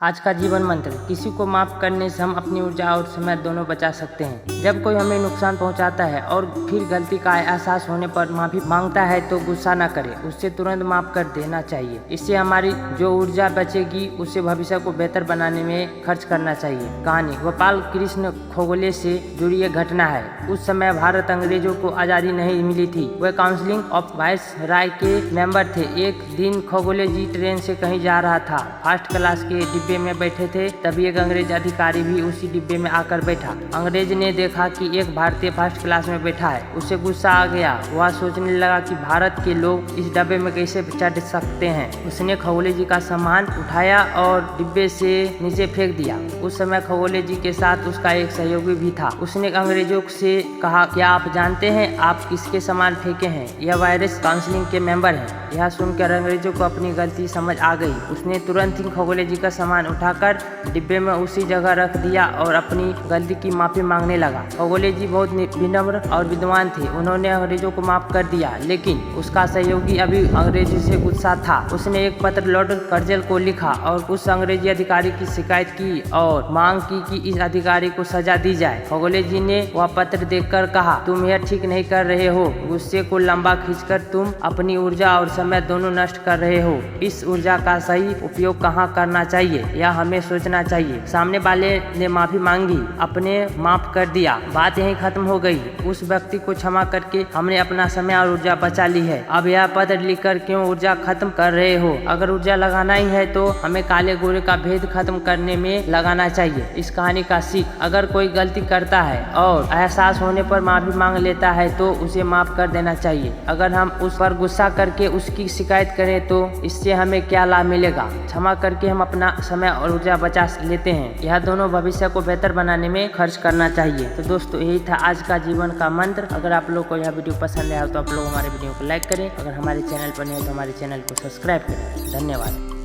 आज का जीवन मंत्र। किसी को माफ करने से हम अपनी ऊर्जा और समय दोनों बचा सकते हैं। जब कोई हमें नुकसान पहुंचाता है और फिर गलती का एहसास होने पर माफी मांगता है तो गुस्सा न करें, उससे तुरंत माफ कर देना चाहिए। इससे हमारी जो ऊर्जा बचेगी उसे भविष्य को बेहतर बनाने में खर्च करना चाहिए। कहानी गोपाल कृष्ण खोगले से जुड़ी एक घटना है। उस समय भारत अंग्रेजों को आज़ादी नहीं मिली थी। वह काउंसिलिंग ऑफ वाइस राय के मेंबर थे। एक दिन खोगले जी ट्रेन से कहीं जा रहा था। फर्स्ट क्लास के डिब्बे में बैठे थे। तभी एक अंग्रेज अधिकारी भी उसी डिब्बे में आकर बैठा। अंग्रेज ने देखा कि एक भारतीय फर्स्ट क्लास में बैठा है। उसे गुस्सा आ गया। वह सोचने लगा कि भारत के लोग इस डब्बे में कैसे चढ़ सकते हैं। उसने खोगले जी का सामान उठाया और डिब्बे से नीचे फेंक दिया। उस समय खोगले जी के साथ उसका एक सहयोगी भी था। उसने अंग्रेजों से कहा, क्या आप जानते हैं आप किसके सामान फेंके हैं? यह वायरस काउंसिलिंग के मेंबर है। यह सुनकर अंग्रेजों को अपनी गलती समझ आ गई। उसने तुरंत ही खोगले जी का सामान उठाकर डिब्बे में उसी जगह रख दिया और अपनी गलती की माफी मांगने लगा। खोगले जी बहुत विनम्र और विद्वान थे। उन्होंने अंग्रेजों को माफ कर दिया, लेकिन उसका सहयोगी अभी अंग्रेजी से गुस्सा था। उसने एक पत्र लॉर्ड कर्जल को लिखा और उस अंग्रेजी अधिकारी की शिकायत की और मांग की कि इस अधिकारी को सजा दी जाए। खोगले जी ने वह पत्र देखकर कहा, तुम यह ठीक नहीं कर रहे हो। गुस्से को लंबा खींचकर तुम अपनी ऊर्जा और समय दोनों नष्ट कर रहे हो। इस ऊर्जा का सही उपयोग कहाँ करना चाहिए यह हमें सोचना चाहिए। सामने वाले ने माफी मांगी, अपने माफ कर दिया, बात यहीं खत्म हो गई। उस व्यक्ति को क्षमा करके हमने अपना समय और ऊर्जा बचा ली है। अब यह पत्र लिखकर क्यों ऊर्जा खत्म कर रहे हो? अगर ऊर्जा लगाना ही है तो हमें काले गोरे का भेद खत्म करने में लगाना चाहिए। इस कहानी का सीख, अगर कोई गलती करता है और एहसास होने पर माफी मांग लेता है तो उसे माफ कर देना चाहिए। अगर हम उस पर गुस्सा करके उसकी शिकायत करें तो इससे हमें क्या लाभ मिलेगा? क्षमा करके हम अपना समय और ऊर्जा बचा लेते हैं। यह दोनों भविष्य को बेहतर बनाने में खर्च करना चाहिए। तो दोस्तों, यही था आज का जीवन का मंत्र। अगर आप लोग को यह वीडियो पसंद आया तो आप लोग हमारे वीडियो को लाइक करें। अगर हमारे चैनल पर नहीं है तो हमारे चैनल को सब्सक्राइब करें। धन्यवाद।